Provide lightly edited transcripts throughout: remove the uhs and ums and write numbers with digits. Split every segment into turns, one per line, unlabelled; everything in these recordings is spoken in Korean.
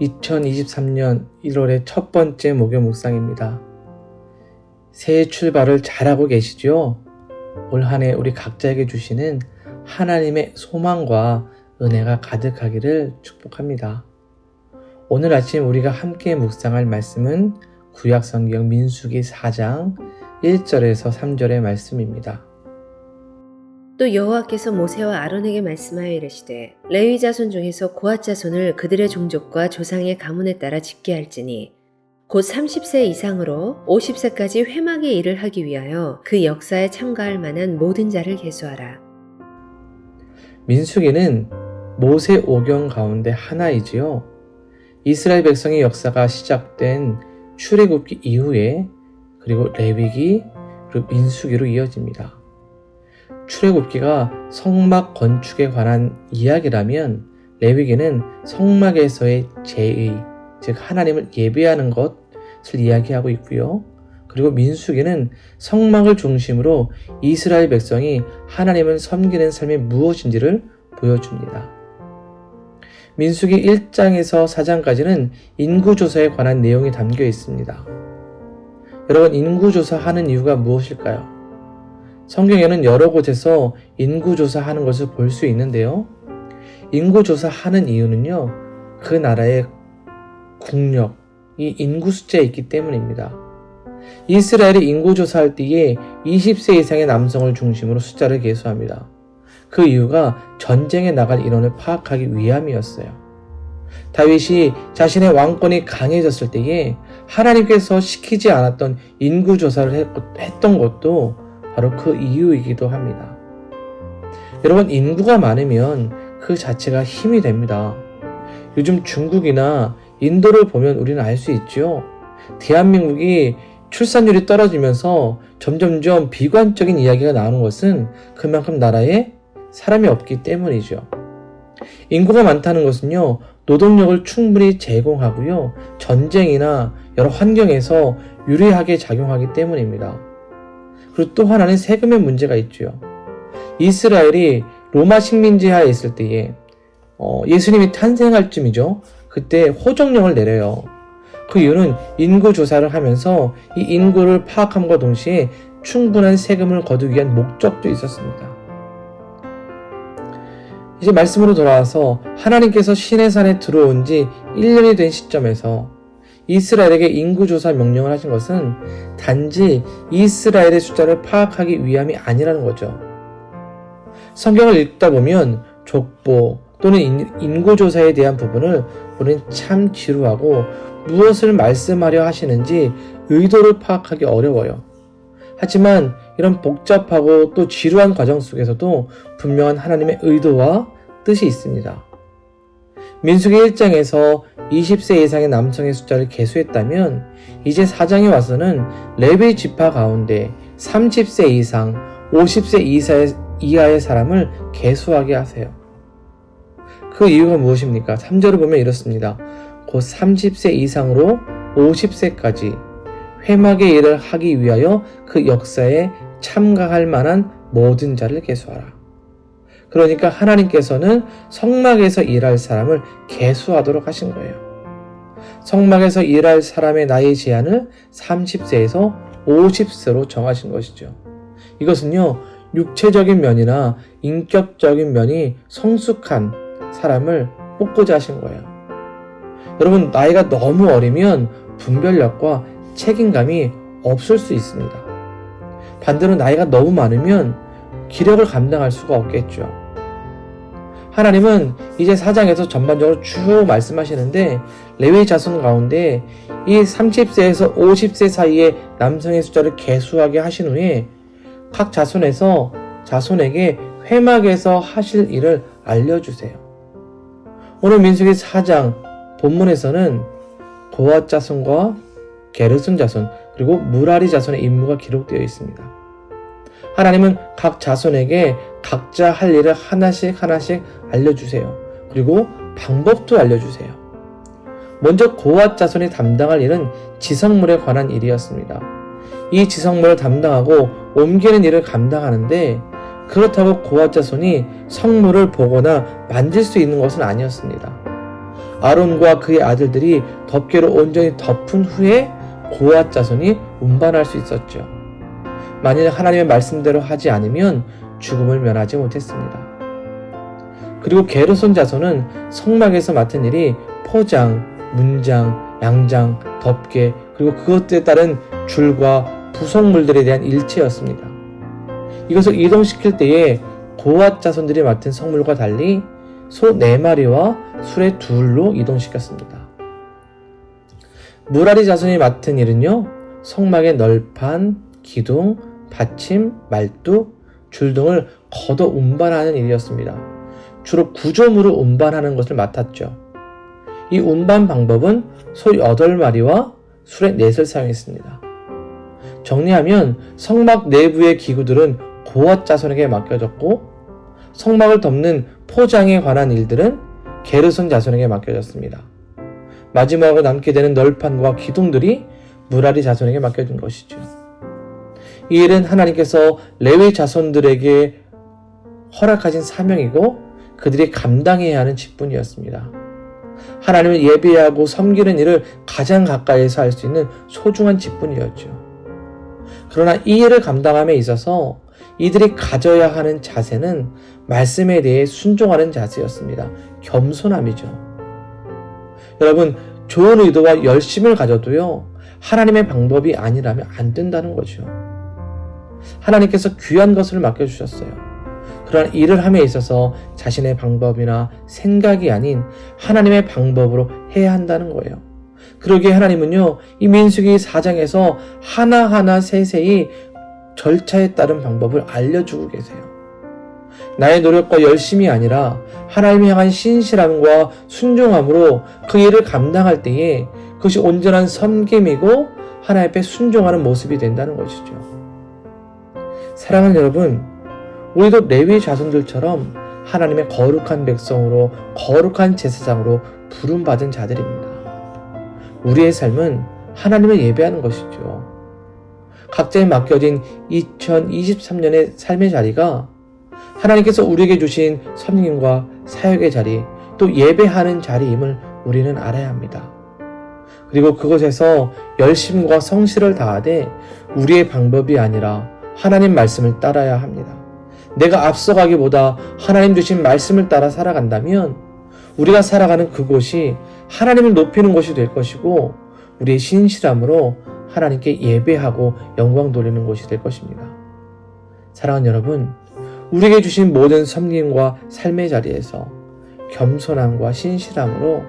2023년 1월의 첫 번째 목요 묵상입니다. 새해 출발을 잘하고 계시죠? 올 한 해 우리 각자에게 주시는 하나님의 소망과 은혜가 가득하기를 축복합니다. 오늘 아침 우리가 함께 묵상할 말씀은 구약성경 민수기 4장 1절에서 3절의 말씀입니다.
또 여호와께서 모세와 아론에게 말씀하여 이르시되 레위 자손 중에서 고핫 자손을 그들의 종족과 조상의 가문에 따라 집게 할지니 곧 30세 이상으로 50세까지 회막의 일을 하기 위하여 그 역사에 참가할 만한 모든 자를 계수하라.
민수기는 모세 오경 가운데 하나이지요. 이스라엘 백성의 역사가 시작된 출애굽기 이후에 그리고 레위기 그리고 민수기로 이어집니다. 출애굽기가 성막 건축에 관한 이야기라면 레위기는 성막에서의 제의, 즉 하나님을 예배하는 것을 이야기하고 있고요. 그리고 민수기는 성막을 중심으로 이스라엘 백성이 하나님을 섬기는 삶이 무엇인지를 보여줍니다. 민수기 1장에서 4장까지는 인구조사에 관한 내용이 담겨 있습니다. 여러분, 인구조사하는 이유가 무엇일까요? 성경에는 여러 곳에서 인구조사하는 것을 볼 수 있는데요. 인구조사하는 이유는요, 그 나라의 국력, 이 인구 숫자에 있기 때문입니다. 이스라엘이 인구조사할 때에 20세 이상의 남성을 중심으로 숫자를 계수합니다. 그 이유가 전쟁에 나갈 인원을 파악하기 위함이었어요. 다윗이 자신의 왕권이 강해졌을 때에 하나님께서 시키지 않았던 인구조사를 했던 것도 바로 그 이유이기도 합니다. 여러분, 인구가 많으면 그 자체가 힘이 됩니다. 요즘 중국이나 인도를 보면 우리는 알 수 있죠. 대한민국이 출산율이 떨어지면서 점점점 비관적인 이야기가 나오는 것은 그만큼 나라에 사람이 없기 때문이죠. 인구가 많다는 것은요, 노동력을 충분히 제공하고요, 전쟁이나 여러 환경에서 유리하게 작용하기 때문입니다. 그리고 또 하나는 세금의 문제가 있죠. 이스라엘이 로마 식민지하에 있을 때에 예수님이 탄생할 쯤이죠. 그때 호정령을 내려요. 그 이유는 인구 조사를 하면서 이 인구를 파악함과 동시에 충분한 세금을 거두기 위한 목적도 있었습니다. 이제 말씀으로 돌아와서 하나님께서 시내산에 들어온 지 1년이 된 시점에서 이스라엘에게 인구조사 명령을 하신 것은 단지 이스라엘의 숫자를 파악하기 위함이 아니라는 거죠. 성경을 읽다 보면 족보 또는 인구조사에 대한 부분을 우리는 참 지루하고 무엇을 말씀하려 하시는지 의도를 파악하기 어려워요. 하지만 이런 복잡하고 또 지루한 과정 속에서도 분명한 하나님의 의도와 뜻이 있습니다. 민수기 1장에서 20세 이상의 남성의 숫자를 계수했다면 이제 4장에 와서는 레위 지파 가운데 30세 이상, 50세 이하의 사람을 계수하게 하세요. 그 이유가 무엇입니까? 3절을 보면 이렇습니다. 곧 30세 이상으로 50세까지 회막의 일을 하기 위하여 그 역사에 참가할 만한 모든 자를 계수하라. 그러니까 하나님께서는 성막에서 일할 사람을 계수하도록 하신 거예요. 성막에서 일할 사람의 나이 제한을 30세에서 50세로 정하신 것이죠. 이것은요, 육체적인 면이나 인격적인 면이 성숙한 사람을 뽑고자 하신 거예요. 여러분, 나이가 너무 어리면 분별력과 책임감이 없을 수 있습니다. 반대로 나이가 너무 많으면 기력을 감당할 수가 없겠죠. 하나님은 이제 4장에서 전반적으로 쭉 말씀하시는데 레위 자손 가운데 이 30세에서 50세 사이의 남성의 숫자를 계수하게 하신 후에 각 자손에게 회막에서 하실 일을 알려주세요. 오늘 민수기 4장 본문에서는 고핫 자손과 게르손 자손 그리고 무라리 자손의 임무가 기록되어 있습니다. 하나님은 각 자손에게 각자 할 일을 하나씩 알려주세요. 그리고 방법도 알려주세요. 먼저 고핫 자손이 담당할 일은 지성물에 관한 일이었습니다. 이 지성물을 담당하고 옮기는 일을 감당하는데 그렇다고 고핫 자손이 성물을 보거나 만질 수 있는 것은 아니었습니다. 아론과 그의 아들들이 덮개로 온전히 덮은 후에 고앗 자손이 운반할 수 있었죠. 만일 하나님의 말씀대로 하지 않으면 죽음을 면하지 못했습니다. 그리고 게르손 자손은 성막에서 맡은 일이 포장, 문장, 양장, 덮개, 그리고 그것들에 따른 줄과 부속물들에 대한 일체였습니다. 이것을 이동시킬 때에 고앗 자손들이 맡은 성물과 달리 소 4마리와 수레 2로 이동시켰습니다. 무라리 자손이 맡은 일은요, 성막의 널판, 기둥, 받침, 말뚝, 줄 등을 걷어 운반하는 일이었습니다. 주로 구조물을 운반하는 것을 맡았죠. 이 운반 방법은 소 8마리와 수레 4을 사용했습니다. 정리하면 성막 내부의 기구들은 고앗 자손에게 맡겨졌고, 성막을 덮는 포장에 관한 일들은 게르손 자손에게 맡겨졌습니다. 마지막으로 남게 되는 널판과 기둥들이 무라리 자손에게 맡겨진 것이죠. 이 일은 하나님께서 레위 자손들에게 허락하신 사명이고 그들이 감당해야 하는 직분이었습니다. 하나님을 예배하고 섬기는 일을 가장 가까이에서 할 수 있는 소중한 직분이었죠. 그러나 이 일을 감당함에 있어서 이들이 가져야 하는 자세는 말씀에 대해 순종하는 자세였습니다. 겸손함이죠. 여러분, 좋은 의도와 열심을 가져도요, 하나님의 방법이 아니라면 안 된다는 거죠. 하나님께서 귀한 것을 맡겨주셨어요. 그러나 일을 함에 있어서 자신의 방법이나 생각이 아닌 하나님의 방법으로 해야 한다는 거예요. 그러기에 하나님은요, 이 민수기 4장에서 하나하나 세세히 절차에 따른 방법을 알려주고 계세요. 나의 노력과 열심이 아니라 하나님이 향한 신실함과 순종함으로 그 일을 감당할 때에 그것이 온전한 섬김이고 하나님 앞에 순종하는 모습이 된다는 것이죠. 사랑하는 여러분, 우리도 레위 자손들처럼 하나님의 거룩한 백성으로, 거룩한 제사장으로 부름받은 자들입니다. 우리의 삶은 하나님을 예배하는 것이죠. 각자에 맡겨진 2023년의 삶의 자리가 하나님께서 우리에게 주신 섬김과 사역의 자리, 또 예배하는 자리임을 우리는 알아야 합니다. 그리고 그곳에서 열심과 성실을 다하되 우리의 방법이 아니라 하나님 말씀을 따라야 합니다. 내가 앞서가기보다 하나님 주신 말씀을 따라 살아간다면 우리가 살아가는 그곳이 하나님을 높이는 곳이 될 것이고 우리의 신실함으로 하나님께 예배하고 영광 돌리는 곳이 될 것입니다. 사랑하는 여러분, 우리에게 주신 모든 섬김과 삶의 자리에서 겸손함과 신실함으로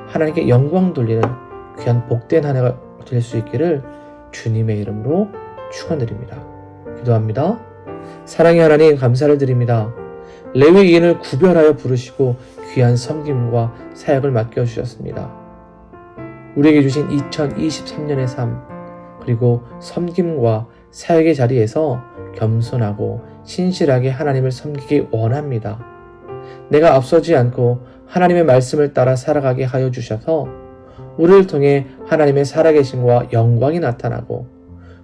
하나님께 영광 돌리는 귀한 복된 한 해가 될 수 있기를 주님의 이름으로 축원드립니다. 기도합니다. 사랑의 하나님, 감사를 드립니다. 레위인을 구별하여 부르시고 귀한 섬김과 사역을 맡겨주셨습니다. 우리에게 주신 2023년의 삶, 그리고 섬김과 사역의 자리에서 겸손하고 신실하게 하나님을 섬기기 원합니다. 내가 앞서지 않고 하나님의 말씀을 따라 살아가게 하여 주셔서 우리를 통해 하나님의 살아계심과 영광이 나타나고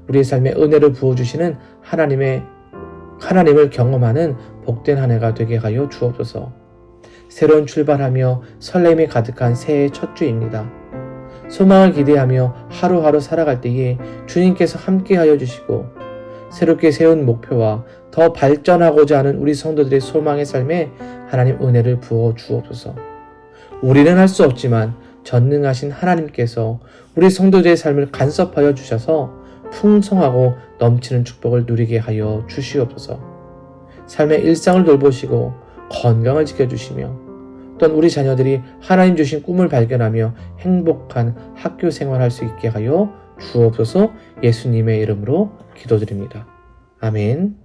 우리의 삶에 은혜를 부어주시는 하나님을 경험하는 복된 한 해가 되게 하여 주옵소서. 새로운 출발하며 설렘이 가득한 새해의 첫 주입니다. 소망을 기대하며 하루하루 살아갈 때에 주님께서 함께하여 주시고 새롭게 세운 목표와 더 발전하고자 하는 우리 성도들의 소망의 삶에 하나님 은혜를 부어 주옵소서. 우리는 할 수 없지만 전능하신 하나님께서 우리 성도들의 삶을 간섭하여 주셔서 풍성하고 넘치는 축복을 누리게 하여 주시옵소서. 삶의 일상을 돌보시고 건강을 지켜주시며 또한 우리 자녀들이 하나님 주신 꿈을 발견하며 행복한 학교 생활할 수 있게 하여 주옵소서. 예수님의 이름으로 기도드립니다. 아멘.